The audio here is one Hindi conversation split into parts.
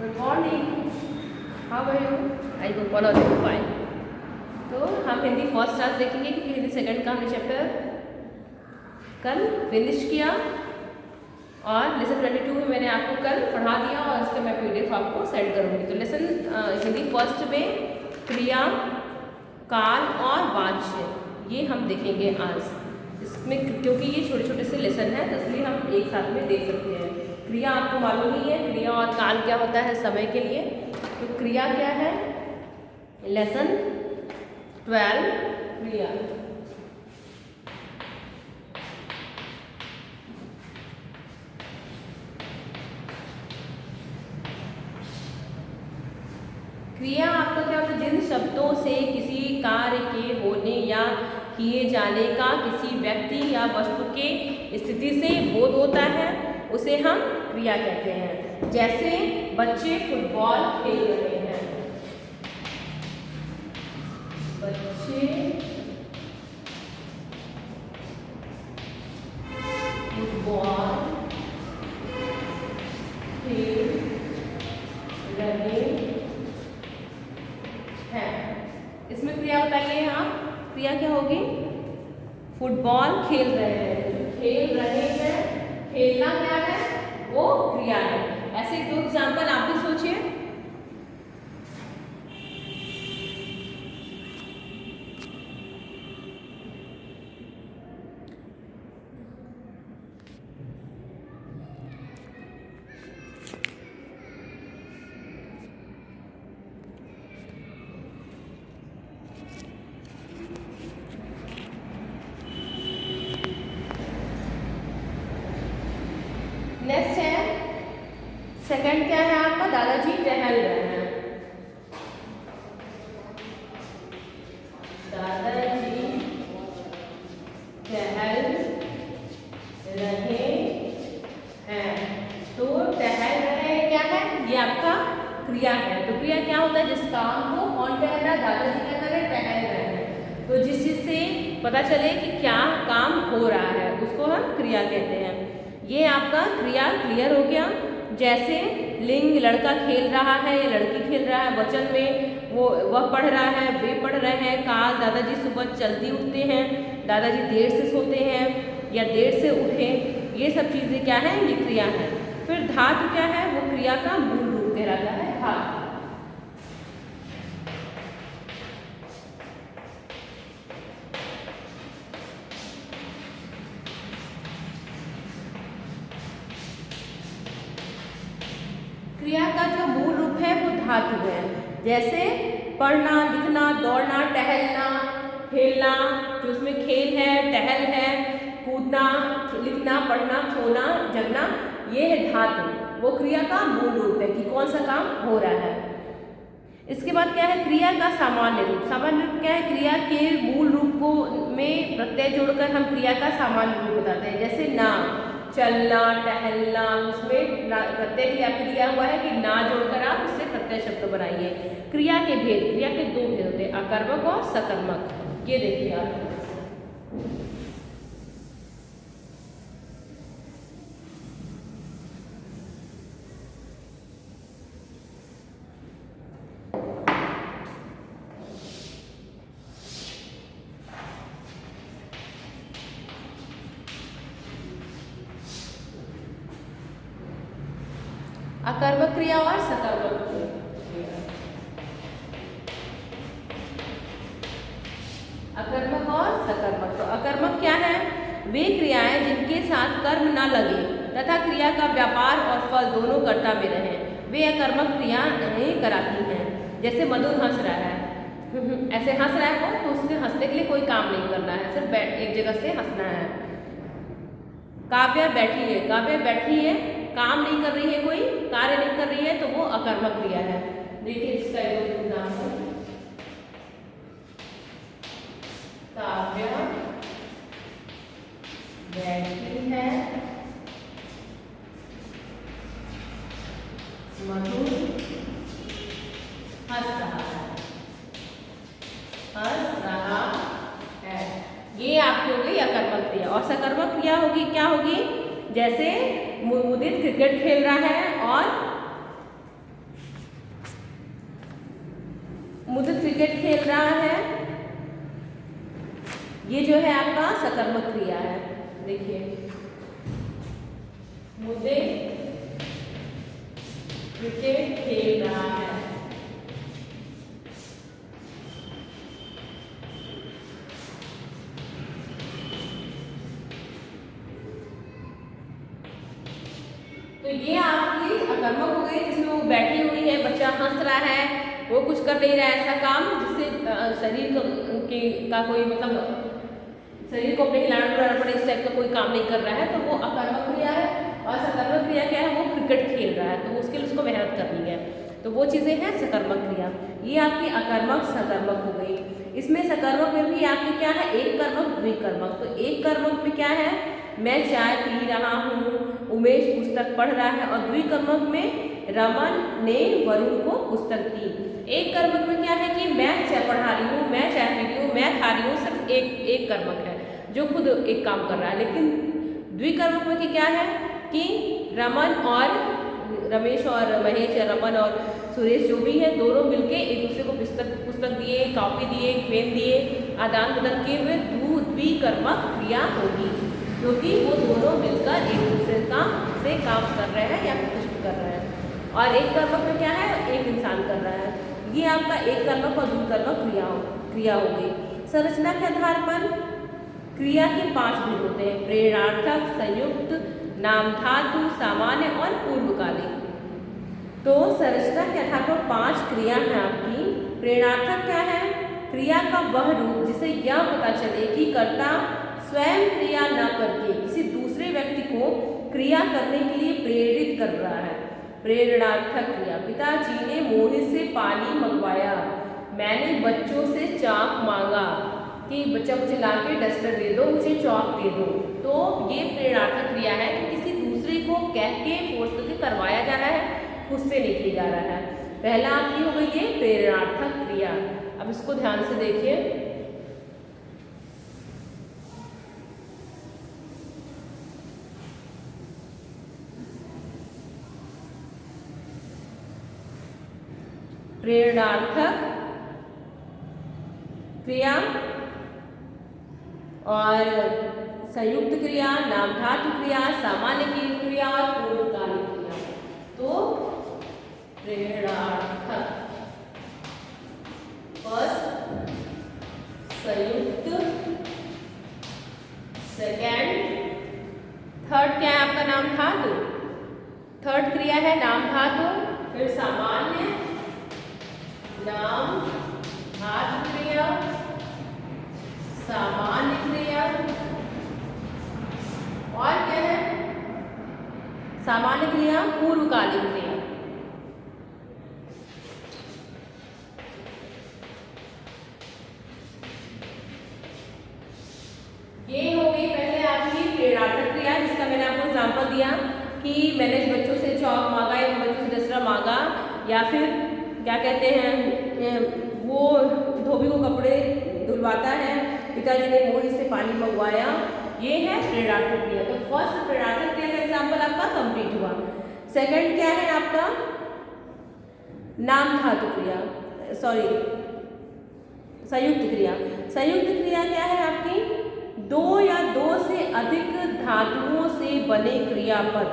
Good morning, how are you? I hope all are doing fine. तो हम हिंदी फर्स्ट क्लास देखेंगे क्योंकि हिंदी सेकंड का हमने चैप्टर कल फिनिश किया और लेसन 22 में मैंने आपको कल पढ़ा दिया और इसका मैं PDF आपको सेंड करूँगी। तो लेसन हिंदी फर्स्ट में क्रिया, काल और वाच्य ये हम देखेंगे आज। इसमें क्योंकि ये छोटे छोटे से लेसन हैं तो इसलिए हम एक साथ में देख सकते हैं। क्रिया आपको मालूम ही है, क्रिया और काल क्या होता है समय के लिए। तो क्रिया क्या है? लेसन 12 क्रिया। क्रिया आपका क्या होता है? जिन शब्दों से किसी कार्य के होने या किए जाने का किसी व्यक्ति या वस्तु के स्थिति से बोध होता है उसे हम क्रिया कहते हैं। जैसे बच्चे फुटबॉल खेल रहे हैं, बच्चे फुटबॉल खेल रहे हैं। इसमें क्रिया बताइए आप, क्रिया क्या होगी? फुटबॉल खेल रहे हैं, जो खेल रहे हैं, खेलना क्या है? वो क्रिया है। ऐसे दो एग्जाम्पल आप भी सोचिए। नेक्स्ट है सेकंड, क्या है आपका? दादाजी टहल रहे हैं, दादाजी टहल रहे हैं। तो टहल रहे क्या है? ये आपका क्रिया है। तो क्रिया क्या होता है? जिस काम को कौन टहल रहा है? दादाजी क्या कर रहे हैं? टहल रहे हैं। तो जिस चीज से पता चले कि क्या काम हो रहा है उसको हम क्रिया कहते हैं। ये आपका क्रिया क्लियर हो गया। जैसे लिंग लड़का खेल रहा है या लड़की खेल रहा है, वचन में वह पढ़ रहा है, वे पढ़ रहे हैं। काल दादाजी सुबह जल्दी उठते हैं, दादाजी देर से सोते हैं या देर से उठे। ये सब चीज़ें क्या है? ये क्रिया है। फिर धातु क्या है? वो क्रिया का मूल रूप कहलाता है धातु। क्रिया का जो मूल रूप है वो धातु है। जैसे पढ़ना, लिखना, दौड़ना, टहलना, खेलना, जो उसमें खेल है, टहल है, कूदना, लिखना, पढ़ना, सोना, जगना, ये है धातु। वो क्रिया का मूल रूप है कि कौन सा काम हो रहा है। इसके बाद क्या है? क्रिया का सामान्य रूप। सामान्य रूप क्या है? क्रिया के मूल रूप को में प्रत्यय जोड़कर हम क्रिया का सामान्य रूप बताते हैं। जैसे ना, चलना, टहलना, उसमें प्रत्यय के लिए आपको दिया हुआ है कि ना जोड़कर आप उससे प्रत्यय शब्द बनाइए। क्रिया के भेद, क्रिया के दो भेद होते हैं, अकर्मक और सकर्मक। ये देखिए आप, अकर्मक क्रिया और सकर्मक क्रिया। अकर्मक और सकर्मक। तो अकर्मक क्या है? वे क्रियाएं जिनके साथ कर्म न लगे तथा क्रिया का व्यापार और फल दोनों कर्ता में रहे, वे अकर्मक क्रियाएं कराती हैं। जैसे मधुर हंस रहा है, ऐसे हंस रहा है तो उसके हंसने के लिए कोई काम नहीं करना है, सिर्फ एक जगह से हंसना है। काव्या बैठी है, काव्या बैठी है, काम नहीं कर रही है, कोई कार्य नहीं कर रही है, तो वो अकर्मक क्रिया है। देखिए इसका एक उदाहरण, काव्या बैठी है, मधुर हंस रहा है, हंस रहा है। ये आपकी हो गई अकर्मक क्रिया। और सकर्मक क्रिया होगी, क्या होगी? जैसे मुदित क्रिकेट खेल रहा है और क्रिकेट खेल रहा है, ये जो है आपका सकर्मक क्रिया है। देखिए मुझे क्रिकेट खेल रहा है। तो ये आपकी अकर्मक हो गई, जिसमें वो बैठी हुई है, बच्चा हंस रहा है, वो कुछ कर नहीं रहा है ऐसा काम जिससे शरीर का कोई मतलब शरीर को अपने हिलाना डुलाना पड़े, इस टाइप का कोई काम नहीं कर रहा है, तो वो अकर्मक क्रिया है। और सकर्मक क्रिया क्या है, वो क्रिकेट खेल रहा है, तो उसके लिए उसको मेहनत करनी है, तो वो चीज़ें हैं सकर्मक क्रिया। ये आपकी अकर्मक सकर्मक हो गई। इसमें सकर्मक में भी आपकी क्या है, एक कर्मक द्विकर्मक। तो एक कर्मक में क्या है, मैं चाय पी रहा हूँ, उमेश पुस्तक पढ़ रहा है, और द्विकर्मक में रमन ने वरुण को पुस्तक दी। एक कर्मक में क्या है कि मैं चाय पढ़ा रही हूँ, मैं चाय पी रही हूँ, मैं खा रही हूँ, सिर्फ एक कर्मक है जो खुद एक काम कर रहा है। लेकिन द्विकर्मक में क्या है कि रमन और रमेश और महेश या रमन और सुरेश जो भी है, दोनों मिलके एक दूसरे को पुस्तक दिए, कॉपी दिए, पेन दिए, आदान प्रदान किए हुए द्विकर्मक क्रिया होगी, क्योंकि वो दोनों मिलकर एक दूसरे का से काम कर रहे हैं या कुछ भी कर रहे हैं। और एक कर्मक में क्या है, एक इंसान कर रहा है। ये आपका एक कर्मक और द्विकर्मक क्रिया हो गई। संरचना के आधार पर क्रिया के 5 भेद होते हैं, प्रेरणार्थक, संयुक्त, नामधातु, सामान्य और पूर्वकालिक। तो संरचना के आधार पर 5 क्रिया है आपकी। प्रेरणार्थक क्या है, क्रिया का वह रूप जिसे यह पता चले कि कर्ता स्वयं क्रिया न करके किसी दूसरे व्यक्ति को क्रिया करने के लिए प्रेरित कर रहा है। प्रेरणार्थक क्रिया, पिताजी ने मोहित से पानी मंगवाया, मैंने बच्चों से चाक मांगा कि बच्चा मुझे लाके डस्टर दे दो, मुझे चौक दे दो। तो ये प्रेरणार्थक क्रिया है कि किसी दूसरे को कह के फोर्स करके करवाया जा रहा है, खुद से नहीं किया जा रहा है। पहला आपकी हो गई ये प्रेरणार्थक क्रिया। अब इसको ध्यान से देखिए, प्रेरणार्थक क्रिया और संयुक्त क्रिया, नामधातु क्रिया, सामान्य क्रिया और पूर्वकालिक क्रिया। तो प्रेरणार्थक फर्स्ट, संयुक्त सेकेंड, थर्ड क्या है आपका नामधातु, थर्ड क्रिया है नामधातु, फिर सामान्य, नामधातु क्रिया, सामान्य क्रिया, और क्या है सामान्य क्रिया, पूर्वकालिक क्रिया। ये हो गई पहले आपकी प्रेरणार्थक क्रिया, जिसका मैंने आपको एग्जांपल दिया कि मैंने बच्चों से चौक मांगा या बच्चों से डस्टर मांगा, या फिर क्या कहते हैं वो धोबी को कपड़े धुलवाता है, पिताजी ने मोहित से पानी मंगवाया। ये है प्रेरणार्थक क्रिया। तो फर्स्ट प्रेरणार्थक क्रिया का एग्जाम्पल आपका कंप्लीट हुआ। सेकंड क्या है आपका नामधातु क्रिया, सॉरी संयुक्त क्रिया। संयुक्त क्रिया क्या है आपकी, 2 या 2 से अधिक धातुओं से बने क्रियापद,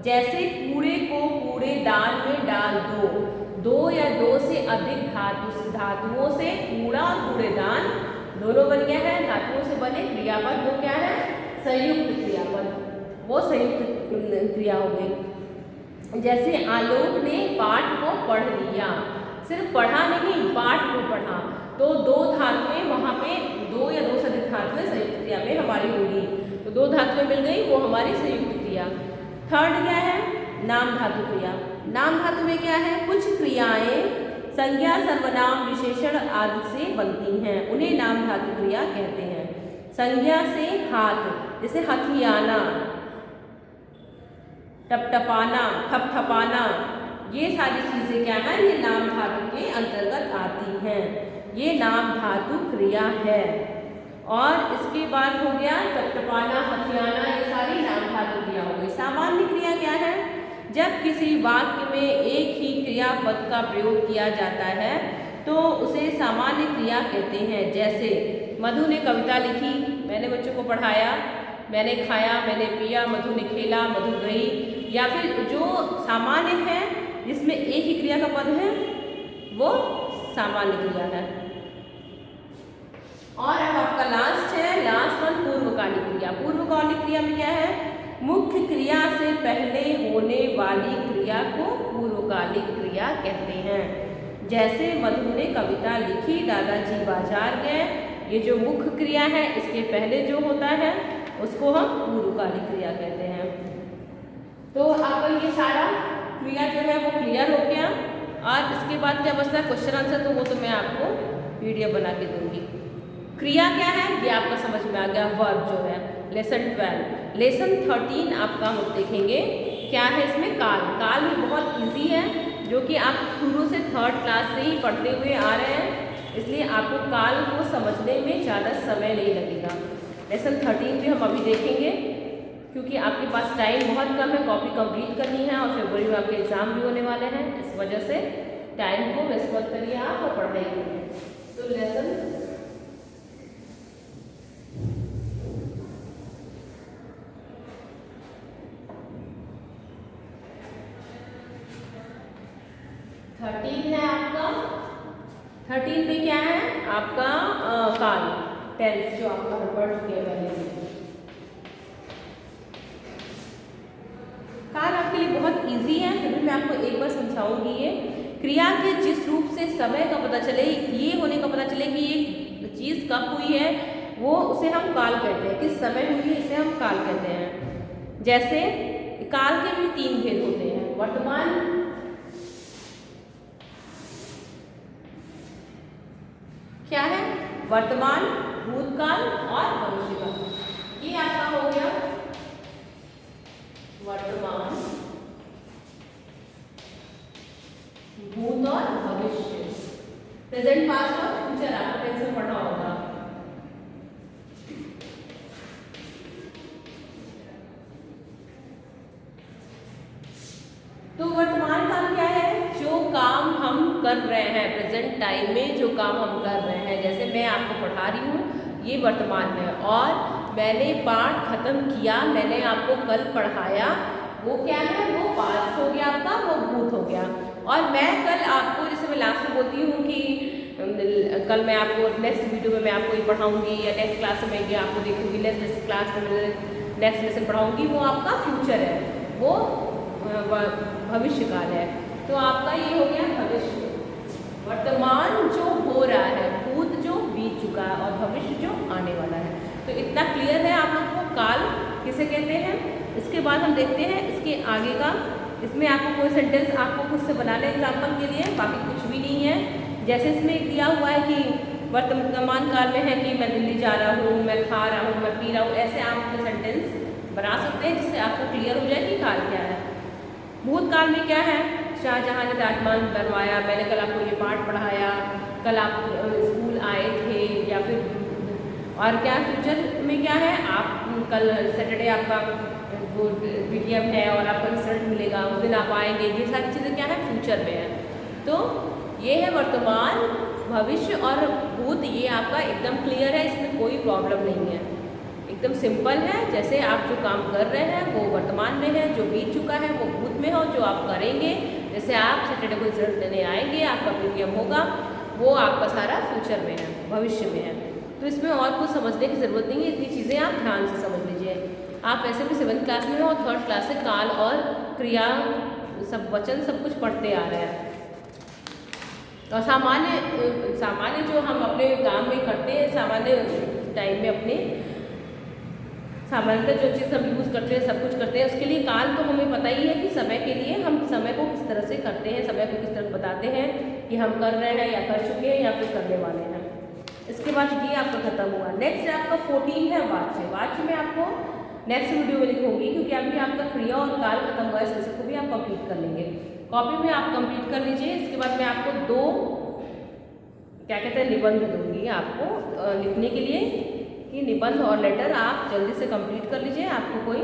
जैसे कूड़े को कूड़ेदान में डाल दो। 2 या 2 से अधिक धातुओं से, कूड़ा और कूड़ेदान दोनों बन गया है, धातुओं से बने क्रियापद, वो क्या है संयुक्त क्रियापद, वो संयुक्त क्रिया हो गई। जैसे आलोक ने पाठ को पढ़ लिया, सिर्फ पढ़ा नहीं, पाठ को पढ़ा, तो 2 धातुएं वहाँ पे, 2 या 2 से अधिक धातुएं संयुक्त क्रिया में हमारी होगी, तो 2 धातुएं मिल गई, वो हमारी संयुक्त क्रिया। थर्ड क्या है नाम धातु क्रिया। नाम धातु में क्या है, कुछ क्रियाएं संज्ञा, सर्वनाम, विशेषण आदि से बनती हैं, उन्हें नाम धातु क्रिया कहते हैं। संज्ञा से हाथ, जैसे हथियाना, टपटपाना, थपथपाना, ये सारी चीजें क्या है, ये नाम धातु के अंतर्गत आती हैं, ये नाम धातु क्रिया है। और इसके बाद हो गया टपटपाना, हथियाना, ये सारी नाम धातु क्रिया हो गई। सामान्य क्रिया क्या है, जब किसी वाक्य में एक ही क्रियापद का प्रयोग किया जाता है तो उसे सामान्य क्रिया कहते हैं। जैसे मधु ने कविता लिखी, मैंने बच्चों को पढ़ाया, मैंने खाया, मैंने पिया, मधु ने खेला, मधु गई। या फिर जो सामान्य है जिसमें एक ही क्रिया का पद है वो सामान्य क्रिया है। और अब आपका लास्ट वन पूर्वकालिक क्रिया। पूर्वकालिक क्रिया में क्या है? मुख्य क्रिया से पहले होने वाली क्रिया को पूर्वकालिक क्रिया कहते हैं। जैसे मधु ने कविता लिखी, दादाजी बाजार गए, ये जो मुख्य क्रिया है इसके पहले जो होता है उसको हम पूर्वकालिक क्रिया कहते हैं। तो आपका ये सारा क्रिया जो है वो क्लियर हो गया। और इसके बाद क्या बचता है क्वेश्चन आंसर, तो वो तो मैं आपको पीडीएफ बना के दूंगी। क्रिया क्या है ये आपका समझ में आ गया। वर्ब जो है लेसन 12, लेसन 13 आपका हम देखेंगे क्या है इसमें। काल। काल भी बहुत इजी है, जो कि आप शुरू से 3rd क्लास से ही पढ़ते हुए आ रहे हैं, इसलिए आपको काल को समझने में ज़्यादा समय नहीं लगेगा। लेसन 13 भी हम अभी देखेंगे, क्योंकि आपके पास टाइम बहुत कम है, कॉपी कंप्लीट करनी है और फरवरी में आपके एग्जाम भी होने वाले हैं। इस वजह से टाइम को वेस्ट मत करिए आप और पढ़ाई करिए। तो लेसन 13 है आपका। 13 में क्या है आपका काल, टेंस जो आपका पढ़ चुके हैं पहले। काल आपके लिए बहुत इजी है, फिर भी मैं आपको एक बार समझाऊंगी। ये क्रिया के जिस रूप से समय का पता चले, ये होने का पता चले कि ये चीज़ कब हुई है, वो उसे हम काल कहते हैं। किस समय हुई है इसे हम काल कहते हैं। जैसे काल के भी 3 भेद होते हैं, वर्तमान, क्या है वर्तमान, भूतकाल और भविष्यकाल। ये आपका हो गया वर्तमान, भूत और भविष्य, प्रेजेंट, पास्ट और फ्यूचर। आपको टेंस पढ़ना होगा। तो वर्तमान काल क्या है? जो काम हम कर रहे हैं प्रेजेंट टाइम में, जो काम हम कर रहे हैं। जैसे मैं आपको पढ़ा रही हूँ, ये वर्तमान है, और मैंने पाठ खत्म किया, मैंने आपको कल पढ़ाया, वो क्या है? वो पास्ट हो गया आपका, वो भूत हो गया। और मैं कल आपको, जैसे मैं लास्ट में बोलती हूँ कि कल मैं आपको नेक्स्ट वीडियो में मैं आपको ये पढ़ाऊँगी, या नेक्स्ट क्लास में ये आपको देखूँगी, नेक्स्ट क्लास में नेक्स्ट लेसन पढ़ाऊँगी, वो आपका फ्यूचर है, वो भविष्य काल है। तो आपका ये हो गया भविष्य। वर्तमान जो हो रहा है, भूत जो बीत चुका है, और भविष्य जो आने वाला है। तो इतना क्लियर है आप लोग को काल किसे कहते हैं। इसके बाद हम देखते हैं इसके आगे का। इसमें आपको कोई सेंटेंस आपको खुद से बनाना है एग्जाम्पल के लिए, बाकी कुछ भी नहीं है। जैसे इसमें एक दिया हुआ है कि वर्तमान काल में है कि मैं दिल्ली जा रहा हूँ, मैं खा रहा हूँ, मैं पी रहा हूँ, ऐसे आप अपने सेंटेंस बना सकते हैं, जिससे आपको क्लियर हो जाए कि काल क्या है। भूतकाल में क्या है? शाहजहां ने ताजमहल बनवाया, मैंने कल आपको ये पाठ पढ़ाया, कल आप स्कूल आए थे, या फिर और क्या फ्यूचर में क्या है? आप कल सैटरडे आपका वो पीटीएम है और आपका रिजल्ट मिलेगा, उस दिन आप आएंगे। ये सारी चीज़ें क्या है? फ्यूचर में है। तो ये है वर्तमान, भविष्य और भूत। ये आपका एकदम क्लियर है, इसमें कोई प्रॉब्लम नहीं है, एकदम सिंपल है। जैसे आप जो काम कर रहे हैं वो वर्तमान में है, जो बीत चुका है वो भूत में हो, जो आप करेंगे, जैसे आप सैटरडे को रिजल्ट देने आएंगे, आपका पीटीएम होगा, वो आपका सारा फ्यूचर में है, भविष्य में है। तो इसमें और कुछ समझने की ज़रूरत नहीं है, इतनी चीज़ें आप ध्यान से समझ लीजिए। आप वैसे भी 7th क्लास में हो और 3rd क्लास से काल और क्रिया, सब वचन, सब कुछ पढ़ते आ रहे हैं। और सामान्य जो हम अपने काम में करते हैं, सामान्य टाइम में अपने सामान्यतः जो चीज़ हम यूज़ करते हैं, सब कुछ करते हैं, उसके लिए काल तो हमें पता ही है कि समय के लिए हम समय को किस तरह से करते हैं, समय को किस तरह बताते हैं कि हम कर रहे हैं या कर चुके हैं या फिर करने वाले हैं। इसके बाद ये आपका खत्म हुआ। नेक्स्ट आपका 14 है वाच्य। वाच्य में आपको नेक्स्ट वीडियो में लिखूंगी, क्योंकि अभी आपका क्रिया और काल खत्म हुआ है, इस लेसन को भी आप कंप्लीट कर लेंगे। कॉपी में आप कंप्लीट कर लीजिए। इसके बाद मैं आपको 2 क्या कहते हैं निबंध दूंगी आपको लिखने के लिए, कि निबंध और लेटर आप जल्दी से कंप्लीट कर लीजिए, आपको कोई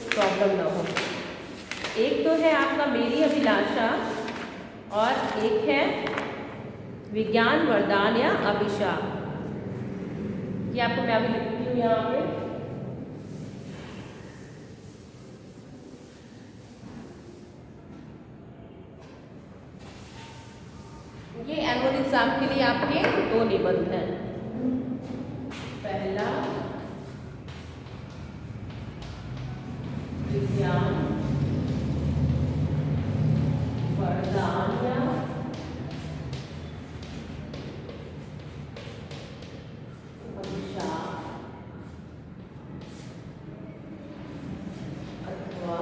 प्रॉब्लम ना हो। एक तो है आपका मेरी अभिलाषा, और एक है विज्ञान वरदान या अभिशाप। ये आपको मैं अभी लिखती हूँ यहाँ पे। ये एनुअल एग्जाम के लिए आपके 2 निबंध हैं। पहला विज्ञान वरदान या अभिशाप अथवा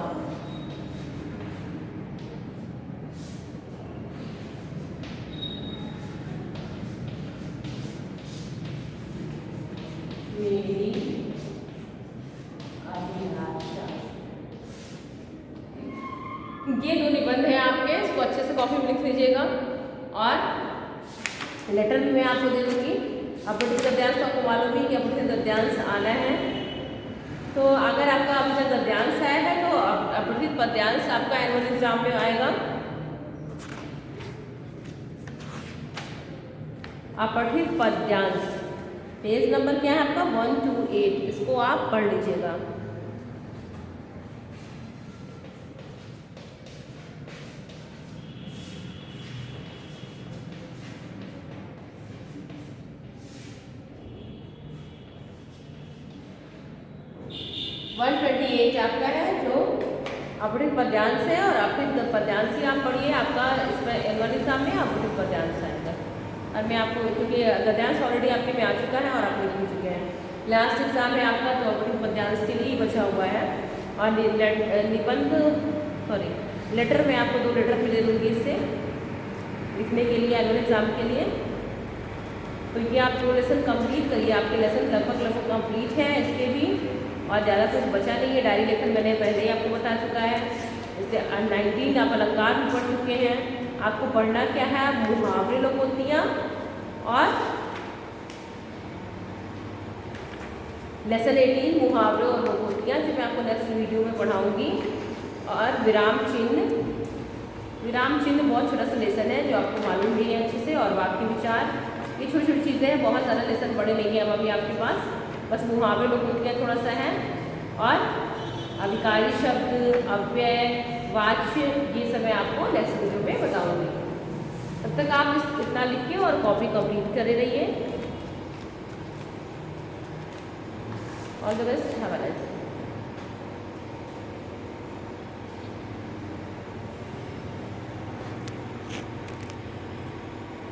मेरी अभिलाषा। ये 2 निबंध हैं आपके, इसको अच्छे से कॉपी में लिख लीजिएगा। और लेटर भी मैं आपको दे दूँगी। अपठित गद्यांश तो आपको मालूम ही कि अपठित गद्यांश आना है। तो अगर आपका अभी तक गद्यांश आया है तो अपठित पद्यांश आपका एनुअल एग्जाम में आएगा। अपठित पद्यांश पेज नंबर क्या है आपका 128, इसको आप पढ़ लीजिएगा। आपका है जो अपठित पद्यांश है, और अपठित पद्यांश ही आप पढ़िए। आपका इसमें एनुअल एग्जाम में अपठित पद्यांश आएगा। और मैं आपको, क्योंकि गद्यांश ऑलरेडी आपके में आ चुका है और आप लिख भी चुके हैं, लास्ट एग्जाम में आपका तो अपठित पद्यांश के लिए ही बचा हुआ है। और निबंध लेटर में आपको 2 लेटर भी दे दूँगी इससे लिखने के लिए, एनुअल एग्जाम के लिए। तो ये आप 2 लेसन कंप्लीट करिए। आपके लेसन लगभग कंप्लीट है इसके भी, और ज़्यादा कुछ बचा नहीं है। डायरी लेखन मैंने पहले ही आपको बता चुका है। इससे 19 आप अलंकार भी पढ़ चुके हैं। आपको पढ़ना क्या है, मुहावरे लोकोक्तियाँ और लेसन 18 मुहावरे और लोकोक्तियाँ, जो मैं आपको नेक्स्ट वीडियो में पढ़ाऊँगी। और विराम चिन्ह बहुत छोटा सा लेसन है जो आपको मालूम भी है अच्छे से। और वाक्य विचार, ये छोटी छोटी चीज़ें हैं, बहुत ज़्यादा लेसन बड़े नहीं है अब अभी आपके पास, बस मुहावरे लोकोक्तियाँ थोड़ा सा है। और अभिकारी शब्द, अव्यय, वाच्य, ये सब मैं आपको नेक्स्ट वीडियो में बताऊँगी। तब तक आप इतना लिख के और कॉपी कंप्लीट करे रहिए। All the best, have a nice day.